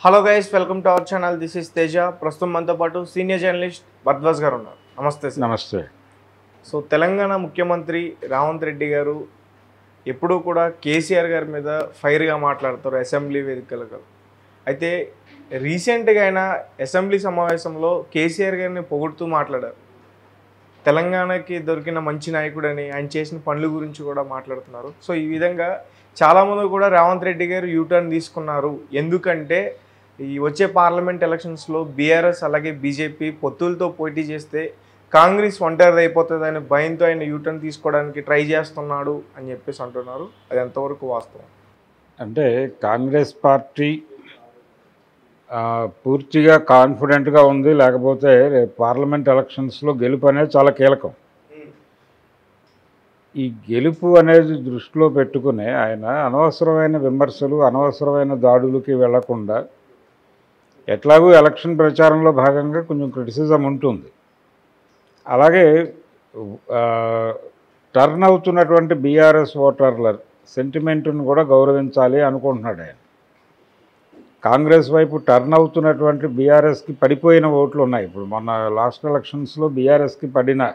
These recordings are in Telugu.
Hello guys, welcome to our channel. This is Teja. ప్రస్తుతం మనతో పాటు సీనియర్ జర్నలిస్ట్ భరద్వాజ్ గారు ఉన్నారు. నమస్తే సార్. నమస్తే. సో తెలంగాణ ముఖ్యమంత్రి రేవంత్ రెడ్డి గారు ఎప్పుడూ కూడా కేసీఆర్ గారి మీద ఫైర్గా మాట్లాడతారు అసెంబ్లీ వేదికలుగా. అయితే రీసెంట్గా అయినా అసెంబ్లీ సమావేశంలో కేసీఆర్ గారిని పొగుడుతూ మాట్లాడారు. తెలంగాణకి దొరికిన మంచి నాయకుడని, ఆయన చేసిన పనుల గురించి కూడా మాట్లాడుతున్నారు. సో ఈ విధంగా చాలామంది కూడా రేవంత్ రెడ్డి గారు యూటర్న్ తీసుకున్నారు. ఎందుకంటే ఈ వచ్చే పార్లమెంట్ ఎలక్షన్స్లో బీఆర్ఎస్ అలాగే బీజేపీ పొత్తులతో పోటీ చేస్తే కాంగ్రెస్ ఒంటరిది అయిపోతుందని భయంతో ఆయన యూటర్న్ తీసుకోవడానికి ట్రై చేస్తున్నాడు అని చెప్పేసి అంటున్నారు. అది ఎంతవరకు వాస్తవం? అంటే కాంగ్రెస్ పార్టీ పూర్తిగా కాన్ఫిడెంట్గా ఉంది, లేకపోతే పార్లమెంట్ ఎలక్షన్స్లో గెలుపు అనేది చాలా కీలకం. ఈ గెలుపు అనేది దృష్టిలో పెట్టుకుని ఆయన అనవసరమైన విమర్శలు, అనవసరమైన దాడులకి వెళ్లకుండా, ఎట్లాగూ ఎలక్షన్ ప్రచారంలో భాగంగా కొంచెం క్రిటిసిజం ఉంటుంది, అలాగే టర్న్ అవుతున్నటువంటి బీఆర్ఎస్ ఓటర్ల సెంటిమెంట్ను కూడా గౌరవించాలి అనుకుంటున్నాడు ఆయన. కాంగ్రెస్ వైపు టర్న్ అవుతున్నటువంటి బీఆర్ఎస్కి పడిపోయిన ఓట్లు ఉన్నాయి. ఇప్పుడు మొన్న లాస్ట్ ఎలక్షన్స్లో బీఆర్ఎస్కి పడిన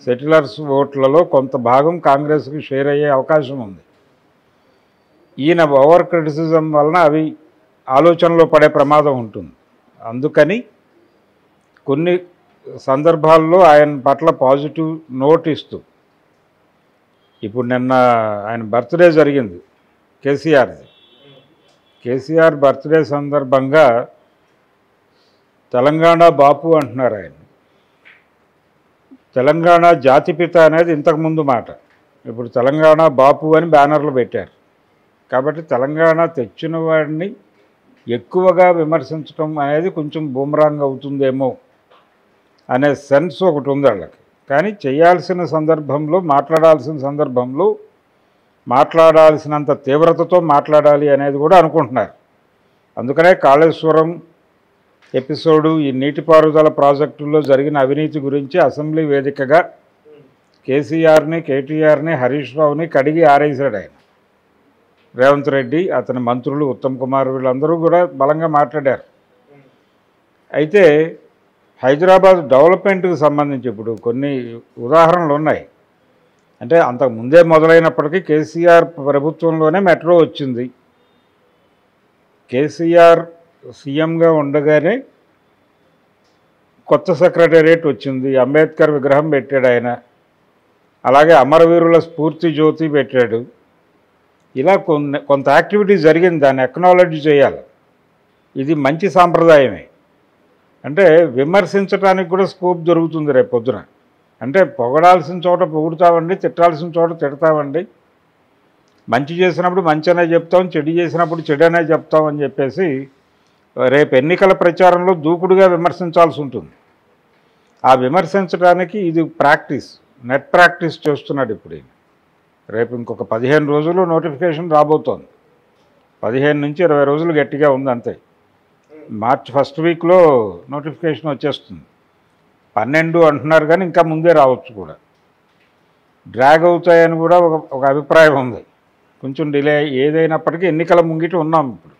సెటిలర్స్ ఓట్లలో కొంత భాగం కాంగ్రెస్కి షేర్ అయ్యే అవకాశం ఉంది. ఈయన ఓవర్ క్రిటిసిజం వలన అవి ఆలోచనలో పడే ప్రమాదం ఉంటుంది. అందుకని కొన్ని సందర్భాల్లో ఆయన పట్ల పాజిటివ్ నోట్ ఇస్తూ, ఇప్పుడు నిన్న ఆయన బర్త్డే జరిగింది కేసీఆర్ది. కేసీఆర్ బర్త్డే సందర్భంగా తెలంగాణ బాపు అంటున్నారు ఆయన. తెలంగాణ జాతిపిత అనేది ఇంతకుముందు మాట, ఇప్పుడు తెలంగాణ బాపు అని బ్యానర్లు పెట్టారు. కాబట్టి తెలంగాణ తెచ్చిన వాడిని ఎక్కువగా విమర్శించడం అనేది కొంచెం బూమరాంగ్ అవుతుందేమో అనే సెన్స్ ఒకటి ఉంది వాళ్ళకి. కానీ చేయాల్సిన సందర్భంలో, మాట్లాడాల్సిన సందర్భంలో మాట్లాడాల్సినంత తీవ్రతతో మాట్లాడాలి అనేది కూడా అనుకుంటున్నారు. అందుకనే కాళేశ్వరం ఎపిసోడు, ఈ నీటిపారుదల ప్రాజెక్టుల్లో జరిగిన అవినీతి గురించి అసెంబ్లీ వేదికగా కేసీఆర్ని, కేటీఆర్ని, హరీష్ రావుని కడిగి ఆరేసాడు ఆయన. రేవంత్ రెడ్డి, అతని మంత్రులు, ఉత్తమ్ కుమార్, వీళ్ళందరూ కూడా బలంగా మాట్లాడారు. అయితే హైదరాబాద్ డెవలప్మెంట్కి సంబంధించి ఇప్పుడు కొన్ని ఉదాహరణలు ఉన్నాయి. అంటే అంతకు ముందే మొదలైనప్పటికీ కేసీఆర్ ప్రభుత్వంలోనే మెట్రో వచ్చింది. కేసీఆర్ సీఎంగా ఉండగానే కొత్త సెక్రటేరియట్ వచ్చింది, అంబేద్కర్ విగ్రహం పెట్టాడు ఆయన, అలాగే అమరవీరుల స్ఫూర్తి జ్యోతి పెట్టాడు. ఇలా కొంత యాక్టివిటీ జరిగింది, దాన్ని అక్నాలెడ్జ్ చేయాలి. ఇది మంచి సాంప్రదాయమే. అంటే విమర్శించడానికి కూడా స్కోప్ దొరుకుతుంది రేపు పొద్దున. అంటే పొగడాల్సిన చోట పొగుడుతామండి, తిట్టాల్సిన చోట తిడతామండి, మంచి చేసినప్పుడు మంచి అనే చెప్తాం, చెడు చేసినప్పుడు చెడు అనే చెప్తాం అని చెప్పేసి రేపు ఎన్నికల ప్రచారంలో దూకుడుగా విమర్శించాల్సి ఉంటుంది. ఆ విమర్శించడానికి ఇది ప్రాక్టీస్, నెట్ ప్రాక్టీస్ చేస్తున్నాడు ఇప్పుడు ఈయన. రేపు ఇంకొక 15 రోజులు నోటిఫికేషన్ రాబోతోంది. 15 నుంచి 20 రోజులు గట్టిగా ఉంది అంతే. మార్చ్ ఫస్ట్ వీక్లో నోటిఫికేషన్ వచ్చేస్తుంది. 12 అంటున్నారు, కానీ ఇంకా ముందే రావచ్చు కూడా. డ్రాగ్ అవుతాయని కూడా ఒక అభిప్రాయం ఉంది. కొంచెం డిలే ఏదైనప్పటికీ ఎన్నికల ముంగిట ఉన్నాం ఇప్పుడు.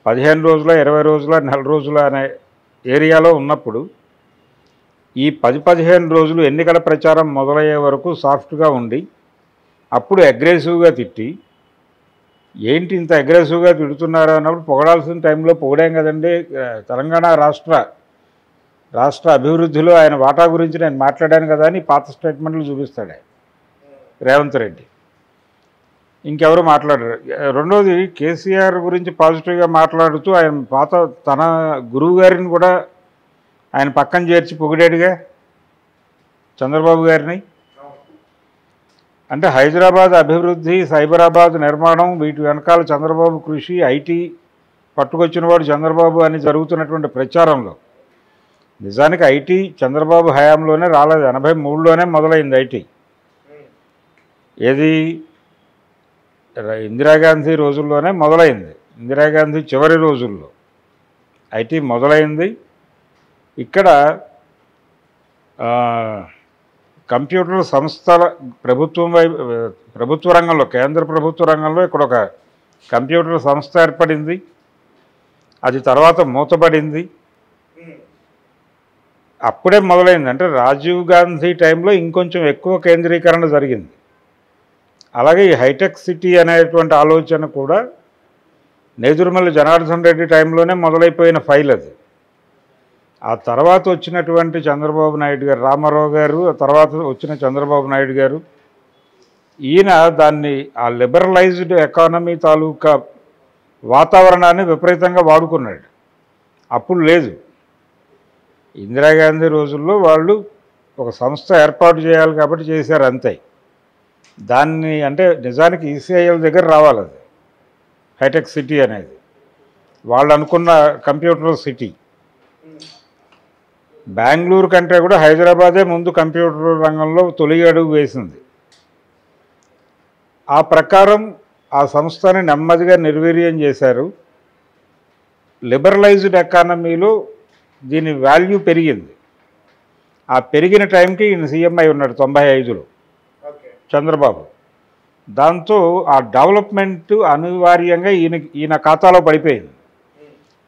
15 రోజుల, 20 రోజుల, నెల రోజుల అనే ఏరియాలో ఉన్నప్పుడు ఈ 10-15 రోజులు ఎన్నికల ప్రచారం మొదలయ్యే వరకు సాఫ్ట్గా ఉండి, అప్పుడు అగ్రెసివ్గా తిట్టి, ఏంటి ఇంత అగ్రెసివ్గా తిడుతున్నారు అన్నప్పుడు పొగడాల్సిన టైంలో పొగడాం కదండి. తెలంగాణ రాష్ట్ర అభివృద్ధిలో ఆయన వాటా గురించి నేను మాట్లాడాను కదా అని పాత స్టేట్మెంట్లు చూపిస్తాడు ఆయన రేవంత్ రెడ్డి. ఇంకెవరు మాట్లాడరు. రెండోది, కేసీఆర్ గురించి పాజిటివ్గా మాట్లాడుతూ ఆయన తన గురువు గారిని కూడా ఆయన పక్కన చేర్చి పొగిడాడుగా చంద్రబాబు గారిని. అంటే హైదరాబాద్ అభివృద్ధి, సైబరాబాద్ నిర్మాణం, వీటి వెనకాల చంద్రబాబు కృషి, ఐటీ పట్టుకొచ్చినవాడు చంద్రబాబు అని జరుగుతున్నటువంటి ప్రచారంలో నిజానికి ఐటీ చంద్రబాబు హయాంలోనే రాలేదు. 83లోనే మొదలైంది ఐటీ. ఏది ఇందిరాగాంధీ రోజుల్లోనే మొదలైంది. ఇందిరాగాంధీ చివరి రోజుల్లో ఐటీ మొదలైంది. ఇక్కడ కంప్యూటర్ సంస్థల ప్రభుత్వ రంగంలో, కేంద్ర ప్రభుత్వ రంగంలో ఇక్కడ ఒక కంప్యూటర్ సంస్థ ఏర్పడింది. అది తర్వాత మూతపడింది. అప్పుడే మొదలైంది. అంటే రాజీవ్ గాంధీ టైంలో ఇంకొంచెం ఎక్కువ కేంద్రీకరణ జరిగింది. అలాగే ఈ హైటెక్ సిటీ అనేటువంటి ఆలోచన కూడా నేదురుమల్లి జనార్దన్ రెడ్డి టైంలోనే మొదలైపోయిన ఫైల్ అది. ఆ తర్వాత వచ్చినటువంటి చంద్రబాబు నాయుడు గారు, రామారావు గారు, ఆ తర్వాత వచ్చిన చంద్రబాబు నాయుడు గారు, ఈయన దాన్ని ఆ లిబరలైజ్డ్ ఎకానమీ తాలూకా వాతావరణాన్ని విపరీతంగా వాడుకున్నాడు. అప్పుడు లేదు. ఇందిరాగాంధీ రోజుల్లో వాళ్ళు ఒక సంస్థ ఏర్పాటు చేయాలి కాబట్టి చేశారు అంతే. దాన్ని అంటే నిజానికి ఈసీఐఎల్ దగ్గర రావాలి అది హైటెక్ సిటీ అనేది. వాళ్ళు అనుకున్న కంప్యూటర్ సిటీ. బెంగళూరు కంటే కూడా హైదరాబాదే ముందు కంప్యూటర్ రంగంలో తొలి అడుగు వేసింది. ఆ ప్రకారం ఆ సంస్థని నెమ్మదిగా నిర్వీర్యం చేశారు. లిబరలైజ్డ్ ఎకానమీలో దీని వాల్యూ పెరిగింది. ఆ పెరిగిన టైంకి ఈయన సీఎం అయి ఉన్నాడు 95లో చంద్రబాబు. దాంతో ఆ డెవలప్మెంట్ అనివార్యంగా ఈయన ఖాతాలో పడిపోయింది.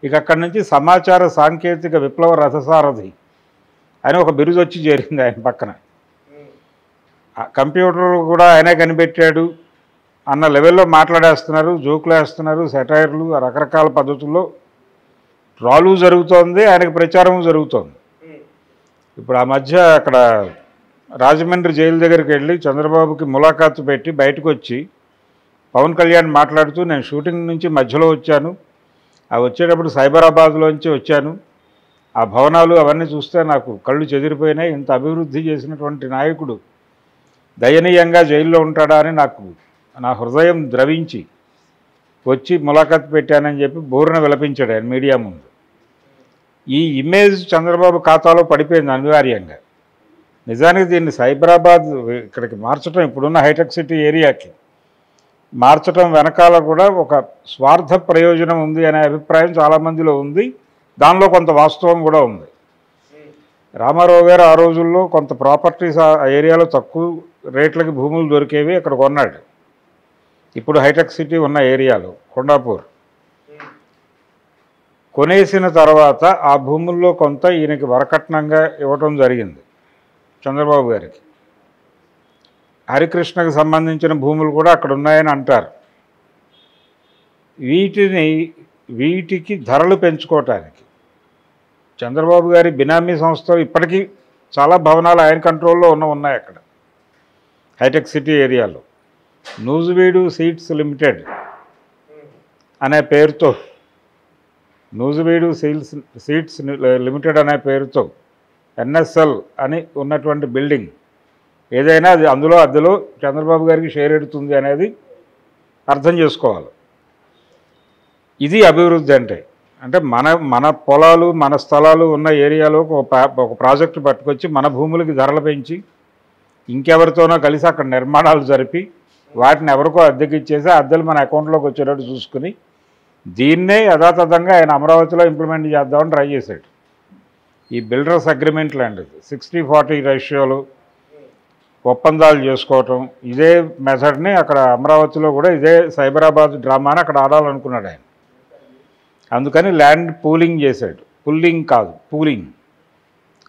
ఇక అక్కడి నుంచి సమాచార సాంకేతిక విప్లవ రథసారథి అని ఒక బిరుదు వచ్చి చేరింది ఆయన పక్కన. కంప్యూటర్ కూడా ఆయనే కనిపెట్టాడు అన్న లెవెల్లో మాట్లాడేస్తున్నారు, జోకులు వేస్తున్నారు, సెటైర్లు, రకరకాల పద్ధతుల్లో ట్రాలు జరుగుతోంది, ఆయనకు ప్రచారం జరుగుతోంది. ఇప్పుడు ఆ మధ్య అక్కడ రాజమండ్రి జైలు దగ్గరికి వెళ్ళి చంద్రబాబుకి ములాఖాతు పెట్టి బయటకు వచ్చి పవన్ కళ్యాణ్ మాట్లాడుతూ, నేను షూటింగ్ నుంచి మధ్యలో వచ్చాను, అవి వచ్చేటప్పుడు సైబరాబాద్లోంచి వచ్చాను, ఆ భవనాలు అవన్నీ చూస్తే నాకు కళ్ళు చెదిరిపోయినాయి, ఇంత అభివృద్ధి చేసినటువంటి నాయకుడు దయనీయంగా జైల్లో ఉంటాడా అని నా హృదయం ద్రవించి వచ్చి ములాఖాతు పెట్టానని చెప్పి బోరున విలపించాడు ఆయన మీడియా ముందు. ఈ ఇమేజ్ చంద్రబాబు ఖాతాలో పడిపోయింది అనివార్యంగా. నిజానికి దీన్ని సైబరాబాద్ ఇక్కడికి మార్చడం, ఇప్పుడున్న హైటెక్ సిటీ ఏరియాకి మార్చడం వెనకాల కూడా ఒక స్వార్థ ప్రయోజనం ఉంది అనే అభిప్రాయం చాలామందిలో ఉంది. దానిలో కొంత వాస్తవం కూడా ఉంది. రామారావు గారు ఆ రోజుల్లో కొంత ప్రాపర్టీస్ ఆ ఏరియాలో తక్కువ రేట్లకి భూములు దొరికేవి అక్కడ కొన్నాడు. ఇప్పుడు హైటెక్ సిటీ ఉన్న ఏరియాలో కొండాపూర్ కొనేసిన తర్వాత ఆ భూముల్లో కొంత ఈయనకి వరకట్నంగా ఇవ్వటం జరిగింది చంద్రబాబు గారికి. హరికృష్ణకు సంబంధించిన భూములు కూడా అక్కడ ఉన్నాయని అంటారు. వీటికి ధరలు పెంచుకోవటానికి చంద్రబాబు గారి బినామీ సంస్థలు ఇప్పటికీ చాలా భవనాలు ఆయన కంట్రోల్లో ఉన్నాయి అక్కడ హైటెక్ సిటీ ఏరియాలో. నూజివీడు సీడ్స్ లిమిటెడ్ అనే పేరుతో, నూజివీడు సీడ్స్ లిమిటెడ్ అనే పేరుతో ఎన్ఎస్ఎల్ అని ఉన్నటువంటి బిల్డింగ్ ఏదైనా అది అద్దెలో చంద్రబాబు గారికి షేర్ ఎడుతుంది అనేది అర్థం చేసుకోవాలి. ఇది అభివృద్ధి అంటే మన పొలాలు మన స్థలాలు ఉన్న ఏరియాలో ఒక ప్రాజెక్టు పట్టుకొచ్చి మన భూములకి ధరలు పెంచి ఇంకెవరితోనో కలిసి అక్కడ నిర్మాణాలు జరిపి వాటిని ఎవరికో అద్దెకి ఇచ్చేసి అద్దెలు మన అకౌంట్లోకి వచ్చేటట్టు చూసుకుని దీన్నే యథాతథంగా ఆయన అమరావతిలో ఇంప్లిమెంట్ చేద్దామని ట్రై చేశాడు. ఈ బిల్డర్స్ అగ్రిమెంట్ లాంటిది 60-40 రేషియోలు ఒప్పందాలు చేసుకోవటం, ఇదే మెథడ్ని అక్కడ అమరావతిలో కూడా ఇదే సైబరాబాద్ డ్రామాని అక్కడ ఆడాలనుకున్నాడు ఆయన. అందుకని ల్యాండ్ పూలింగ్ చేశాడు. పుల్లింగ్ కాదు, పూలింగ్,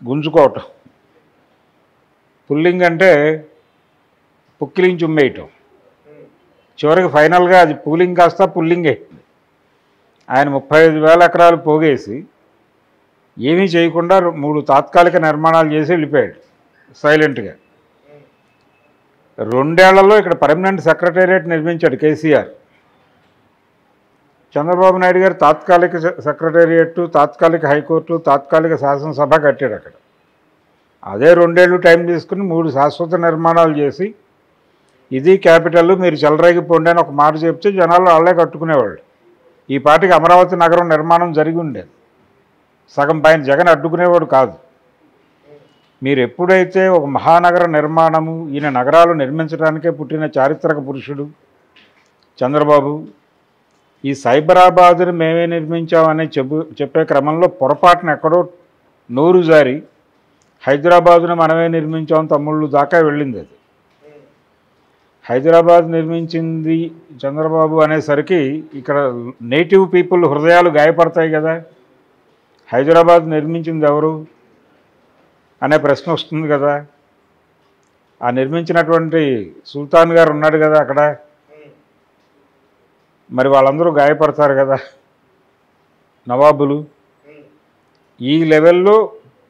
గుంజుకోవటం. పుల్లింగ్ అంటే పుక్కిలించి ఉమ్మేయటం. చివరికి ఫైనల్గా అది పూలింగ్ కాస్త పుల్లింగ్ అయింది. ఆయన 35,000 ఎకరాలు పోగేసి ఏమీ చేయకుండా 3 తాత్కాలిక నిర్మాణాలు చేసి వెళ్ళిపోయాడు సైలెంట్గా. 2 ఏళ్లలో ఇక్కడ పర్మనెంట్ సెక్రటేరియట్ నిర్మించాడు కేసీఆర్. చంద్రబాబు నాయుడు గారు తాత్కాలిక సెక్రటేరియట్, తాత్కాలిక హైకోర్టు, తాత్కాలిక శాసనసభ కట్టాడు అక్కడ. అదే 2 ఏళ్ళు టైం తీసుకుని 3 శాశ్వత నిర్మాణాలు చేసి ఇది క్యాపిటల్, మీరు చెలరేగిపోండి అని ఒక మాట చెప్తే జనాలు వాళ్ళే కట్టుకునేవాళ్ళు. ఈ పాటికి అమరావతి నగరం నిర్మాణం జరిగి ఉండేది. సగం పైన జగన్ అడ్డుకునేవాడు కాదు. మీరు ఎప్పుడైతే ఒక మహానగర నిర్మాణము, ఈయన నగరాలు నిర్మించడానికే పుట్టిన చారిత్రక పురుషుడు చంద్రబాబు, ఈ సైబరాబాద్ని మేమే నిర్మించామని చెప్పే క్రమంలో పొరపాటున ఎక్కడో నోరు జారి హైదరాబాదును మనమే నిర్మించాం తమ్ముళ్ళు దాకా వెళ్ళింది అది. హైదరాబాద్ నిర్మించింది చంద్రబాబు అనేసరికి ఇక్కడ నేటివ్ పీపుల్ హృదయాలు గాయపడతాయి కదా. హైదరాబాద్ నిర్మించింది ఎవరు అనే ప్రశ్న వస్తుంది కదా. ఆ నిర్మించినటువంటి సుల్తాన్ గారు ఉన్నాడు కదా అక్కడ, మరి వాళ్ళందరూ గాయపడతారు కదా నవాబులు. ఈ లెవెల్లో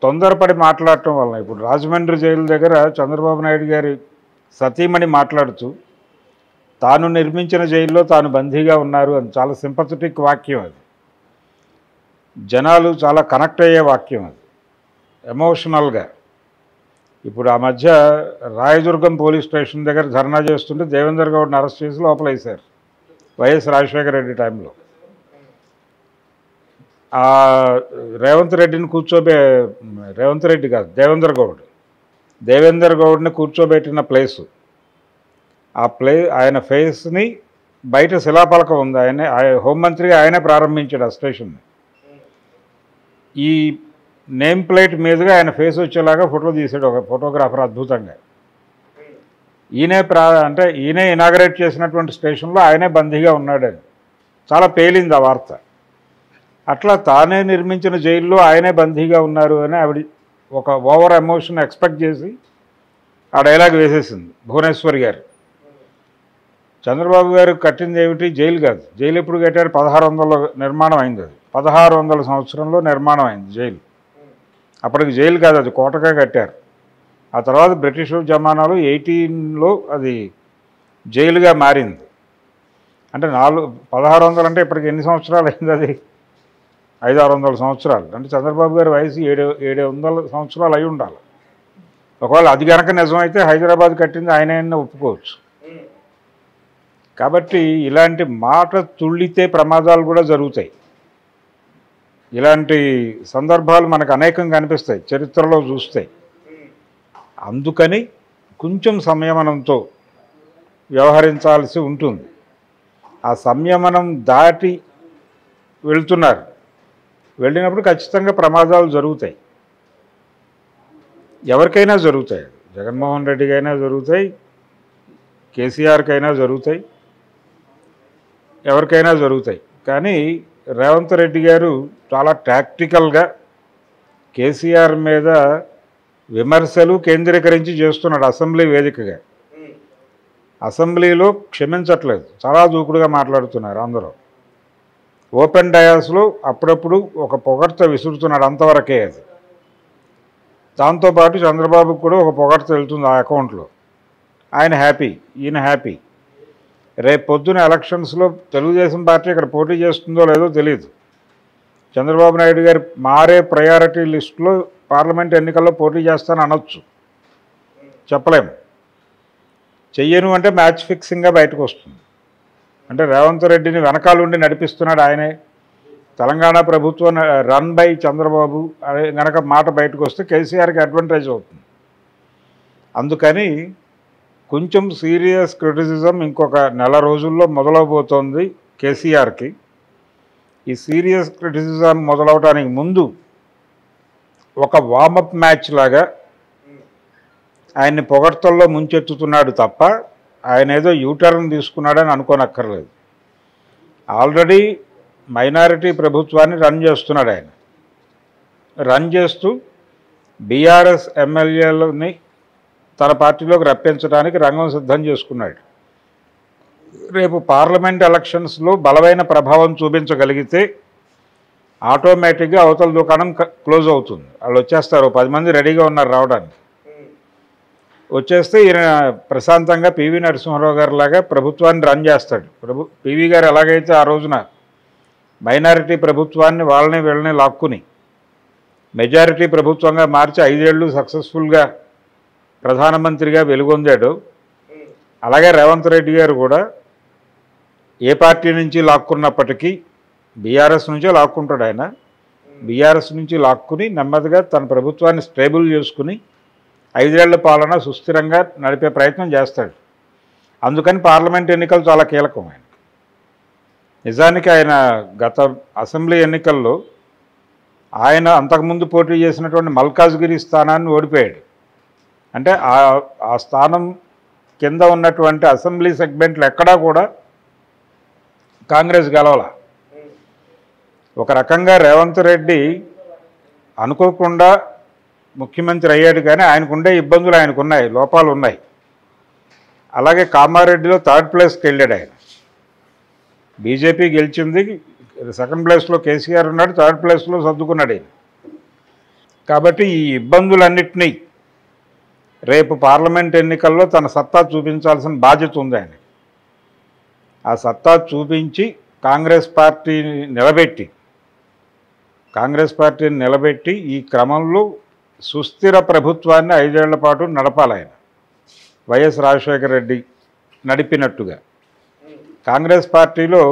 తొందరపడి మాట్లాడటం వల్ల ఇప్పుడు రాజమండ్రి జైలు దగ్గర చంద్రబాబు నాయుడు గారి సతీమణి మాట్లాడుతూ తాను నిర్మించిన జైల్లో తాను బందీగా ఉన్నారు అని చాలా సింపథెటిక్ వాక్యం అది. జనాలు చాలా కనెక్ట్ అయ్యే వాక్యం అది ఎమోషనల్గా. ఇప్పుడు ఆ మధ్య రాయదుర్గం పోలీస్ స్టేషన్ దగ్గర ధర్నా చేస్తుంటే దేవేందర్ గౌడ్ని అరెస్ట్ చేసి లోపల వేశారు వైఎస్ రాజశేఖర రెడ్డి టైంలో. రేవంత్ రెడ్డిని రేవంత్ రెడ్డి కాదు దేవేందర్ గౌడ్ని కూర్చోబెట్టిన ప్లేసు, ఆయన ఫేస్ని బయట శిలాపలకం ఉంది. హోంమంత్రిగా ఆయనే ప్రారంభించాడు ఆ స్టేషన్ని. ఈ నేమ్ ప్లేట్ మీదుగా ఆయన ఫేస్ వచ్చేలాగా ఫోటో తీసాడు ఒక ఫోటోగ్రాఫర్ అద్భుతంగా. ఈయనే ఇనాగరేట్ చేసినటువంటి స్టేషన్లో ఆయనే బందీగా ఉన్నాడని చాలా పేలింది ఆ వార్త. అట్లా తానే నిర్మించిన జైల్లో ఆయనే బందీగా ఉన్నారు అని ఆవిడ ఒక ఓవర్ ఎమోషన్ ఎక్స్పెక్ట్ చేసి ఆ డైలాగ్ వేసేసింది భువనేశ్వరి గారు. చంద్రబాబు గారు కట్టింది ఏమిటి? జైలు కాదు. జైలు ఎప్పుడు కట్టారు? 1600 నిర్మాణం అయింది. అది 1600 సంవత్సరంలో నిర్మాణం అయింది జైలు. అప్పటికి జైలు కాదు, అది కోటగా కట్టారు. ఆ తర్వాత బ్రిటిష్ జమానాలో 18లో అది జైలుగా మారింది. అంటే 1600 అంటే ఇప్పటికి ఎన్ని సంవత్సరాలు అయింది? అది 500-600 సంవత్సరాలు. అంటే చంద్రబాబు గారి వయసు 700 సంవత్సరాలు అయి ఉండాలి. ఒకవేళ అది కనుక నిజమైతే హైదరాబాద్ కట్టింది ఆయన ఒప్పుకోవచ్చు. కాబట్టి ఇలాంటి మాట తుళ్ళితే ప్రమాదాలు కూడా జరుగుతాయి. ఇలాంటి సందర్భాలు మనకు అనేకం కనిపిస్తాయి చరిత్రలో చూస్తాయి. అందుకని కొంచెం సంయమనంతో వ్యవహరించాల్సి ఉంటుంది. ఆ సంయమనం దాటి వెళ్తున్నారు. వెళ్ళినప్పుడు ఖచ్చితంగా ప్రమాదాలు జరుగుతాయి. ఎవరికైనా జరుగుతాయి. జగన్మోహన్ రెడ్డికైనా జరుగుతాయి, కేసీఆర్కైనా జరుగుతాయి, ఎవరికైనా జరుగుతాయి. కానీ రేవంత్ రెడ్డి గారు చాలా టాక్టికల్గా కేసీఆర్ మీద విమర్శలు కేంద్రీకరించి చేస్తున్నాడు అసెంబ్లీ వేదికగా. అసెంబ్లీలో క్షమించట్లేదు, చాలా దూకుడుగా మాట్లాడుతున్నారు అందరూ. ఓపెన్ డయాస్లో అప్పుడప్పుడు ఒక పొగడ్త విసురుతున్నాడు, అంతవరకే అది. దాంతోపాటు చంద్రబాబుకు కూడా ఒక పొగడ్త వెళ్తుంది ఆ అకౌంట్లో. ఆయన హ్యాపీ, ఈయన హ్యాపీ. రేపు పొద్దున ఎలక్షన్స్లో తెలుగుదేశం పార్టీ ఇక్కడ పోటీ చేస్తుందో లేదో తెలియదు. చంద్రబాబు నాయుడు గారు మారే ప్రయారిటీ లిస్టులో పార్లమెంట్ ఎన్నికల్లో పోటీ చేస్తాను అనొచ్చు, చెప్పలేము. చెయ్యను అంటే మ్యాచ్ ఫిక్సింగ్గా బయటకు వస్తుంది. అంటే రేవంత్ రెడ్డిని వెనకాలండి నడిపిస్తున్నాడు ఆయనే. తెలంగాణ ప్రభుత్వం రన్ బై చంద్రబాబు అనే గనక మాట బయటకు వస్తే కేసీఆర్కి అడ్వాంటేజ్ అవుతుంది. అందుకని కొంచెం సీరియస్ క్రిటిసిజం ఇంకొక నెల రోజుల్లో మొదలవబోతోంది కేసీఆర్కి. ఈ సీరియస్ క్రిటిసిజం మొదలవడానికి ముందు ఒక వార్మప్ మ్యాచ్ లాగా ఆయన్ని పొగడ్తల్లో ముంచెత్తుతున్నాడు తప్ప ఆయన ఏదో యూటర్న్ తీసుకున్నాడని అనుకోనక్కర్లేదు. ఆల్రెడీ మైనారిటీ ప్రభుత్వాన్ని రన్ చేస్తున్నాడు ఆయన. రన్ చేస్తూ బీఆర్ఎస్ ఎమ్మెల్యేలని తన పార్టీలోకి రప్పించడానికి రంగం సిద్ధం చేసుకున్నాడు. రేపు పార్లమెంట్ ఎలక్షన్స్లో బలమైన ప్రభావం చూపించగలిగితే ఆటోమేటిక్గా అవతల దుకాణం క్లోజ్ అవుతుంది. వాళ్ళు వచ్చేస్తారు, 10 మంది రెడీగా ఉన్నారు రావడానికి. వచ్చేస్తే ఈయన ప్రశాంతంగా పివి నరసింహారావు గారు లాగా ప్రభుత్వాన్ని రన్ చేస్తాడు. పివి గారు ఎలాగైతే ఆ రోజున మైనారిటీ ప్రభుత్వాన్ని వాళ్ళని వీళ్ళని లాక్కుని మెజారిటీ ప్రభుత్వంగా మార్చి 5 ఏళ్ళు సక్సెస్ఫుల్గా ప్రధానమంత్రిగా వెలుగొందాడు, అలాగే రేవంత్ రెడ్డి గారు కూడా ఏ పార్టీ నుంచి లాక్కున్నప్పటికీ బీఆర్ఎస్ నుంచే లాక్కుంటాడు ఆయన. బీఆర్ఎస్ నుంచి లాక్కుని నెమ్మదిగా తన ప్రభుత్వాన్ని స్టేబుల్ చేసుకుని 5 ఏళ్ల పాలన సుస్థిరంగా నడిపే ప్రయత్నం చేస్తాడు. అందుకని పార్లమెంట్ ఎన్నికలు చాలా కీలకం ఆయన. నిజానికి ఆయన గత అసెంబ్లీ ఎన్నికల్లో ఆయన అంతకుముందు పోటీ చేసినటువంటి మల్కాజ్గిరి స్థానాన్ని ఓడిపోయాడు. అంటే ఆ స్థానం కింద ఉన్నటువంటి అసెంబ్లీ సెగ్మెంట్లు ఎక్కడా కూడా కాంగ్రెస్ గెలవాల. ఒక రకంగా రేవంత్ రెడ్డి అనుకోకుండా ముఖ్యమంత్రి అయ్యాడు, కానీ ఆయనకుండే ఇబ్బందులు ఆయనకున్నాయి, లోపాలు ఉన్నాయి. అలాగే కామారెడ్డిలో 3rd ప్లేస్కి వెళ్ళాడు ఆయన. బీజేపీ గెలిచింది, 2nd ప్లేస్లో కేసీఆర్ ఉన్నాడు, 3rd ప్లేస్లో సర్దుకున్నాడు ఆయన. కాబట్టి ఈ ఇబ్బందులన్నింటినీ రేపు పార్లమెంట్ ఎన్నికల్లో తన సత్తా చూపించాల్సిన బాధ్యత ఉంది ఆయన. ఆ సత్తా చూపించి కాంగ్రెస్ పార్టీని నిలబెట్టి ఈ క్రమంలో సుస్థిర ప్రభుత్వాన్ని 5 ఏళ్ల పాటు నడపాలి ఆయన. వైఎస్ రాజశేఖర రెడ్డి నడిపినట్టుగా. కాంగ్రెస్ పార్టీలో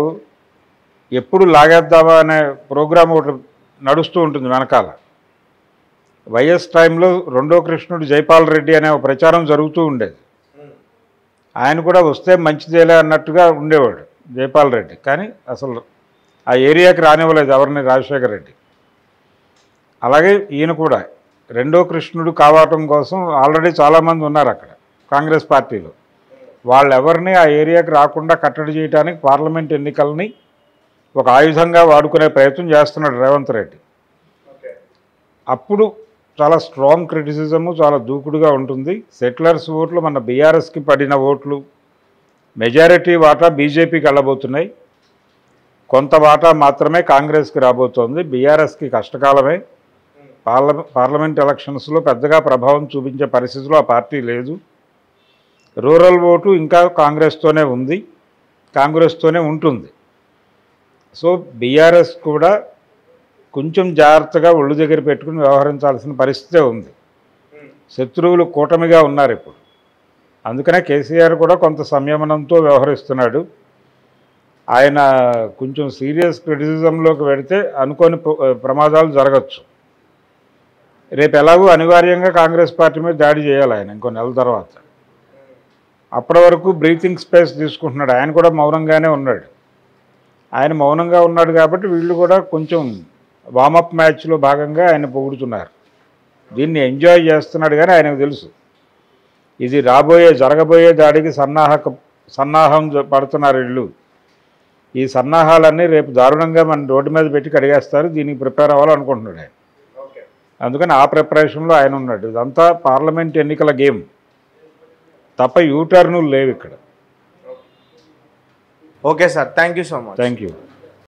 ఎప్పుడు లాగేద్దామా అనే ప్రోగ్రాం ఒకటి నడుస్తూ ఉంటుంది వెనకాల. వైఎస్ టైంలో 2వ కృష్ణుడు జైపాల్ రెడ్డి అనే ఒక ప్రచారం జరుగుతూ ఉండేది. ఆయన కూడా వస్తే మంచిదేలే అన్నట్టుగా ఉండేవాడు జైపాల్ రెడ్డి, కానీ అసలు ఆ ఏరియాకి రానివ్వలేదు ఎవరిని రాజశేఖర రెడ్డి. అలాగే ఈయన కూడా 2వ కృష్ణుడు కావటం కోసం ఆల్రెడీ చాలామంది ఉన్నారు అక్కడ కాంగ్రెస్ పార్టీలో. వాళ్ళెవరిని ఆ ఏరియాకి రాకుండా కట్టడి చేయడానికి పార్లమెంట్ ఎన్నికల్ని ఒక ఆయుధంగా వాడుకునే ప్రయత్నం చేస్తున్నాడు రేవంత్ రెడ్డి. అప్పుడు చాలా స్ట్రాంగ్ క్రిటిసిజము, చాలా దూకుడుగా ఉంటుంది. సెటిలర్స్ ఓట్లు మన బీఆర్ఎస్కి పడిన ఓట్లు మెజారిటీ వాటా బీజేపీకి వెళ్ళబోతున్నాయి, కొంత వాటా మాత్రమే కాంగ్రెస్కి రాబోతోంది. బీఆర్ఎస్కి కష్టకాలమే. పార్లమెంట్ ఎలక్షన్స్లో పెద్దగా ప్రభావం చూపించే పరిస్థితిలో ఆ పార్టీ లేదు. రూరల్ ఓటు ఇంకా కాంగ్రెస్తోనే ఉంది, కాంగ్రెస్తోనే ఉంటుంది. సో బీఆర్ఎస్ కూడా కొంచెం జాగ్రత్తగా ఒళ్ళు దగ్గర పెట్టుకుని వ్యవహరించాల్సిన పరిస్థితే ఉంది. శత్రువులు కూటమిగా ఉన్నారు ఇప్పుడు. అందుకనే కేసీఆర్ కూడా కొంత సంయమనంతో వ్యవహరిస్తున్నాడు. ఆయన కొంచెం సీరియస్ క్రిటిసిజంలోకి వెడితే అనుకోని ప్రమాదాలు జరగచ్చు. రేపు ఎలాగూ అనివార్యంగా కాంగ్రెస్ పార్టీ మీద దాడి చేయాలి ఆయన ఇంకో నెల తర్వాత. అప్పటి వరకు బ్రీతింగ్ స్పేస్ తీసుకుంటున్నాడు. ఆయన కూడా మౌనంగానే ఉన్నాడు. ఆయన మౌనంగా ఉన్నాడు కాబట్టి వీళ్ళు కూడా కొంచెం వామప్ మ్యాచ్లో భాగంగా ఆయన పొగుడుతున్నారు. దీన్ని ఎంజాయ్ చేస్తున్నాడు, కానీ ఆయనకు తెలుసు ఇది జరగబోయే దాడికి సన్నాహం పడుతున్నారు వీళ్ళు. ఈ సన్నాహాలన్నీ రేపు దారుణంగా మన రోడ్డు మీద పెట్టి కడిగేస్తారు, దీనికి ప్రిపేర్ అవ్వాలనుకుంటున్నాడు ఆయన. అందుకని ఆ ప్రిపరేషన్లో ఆయన ఉన్నాడు. ఇదంతా పార్లమెంట్ ఎన్నికల గేమ్ తప్ప యూటర్నులు లేవు ఇక్కడ. Okay sir, thank you so much. Thank you.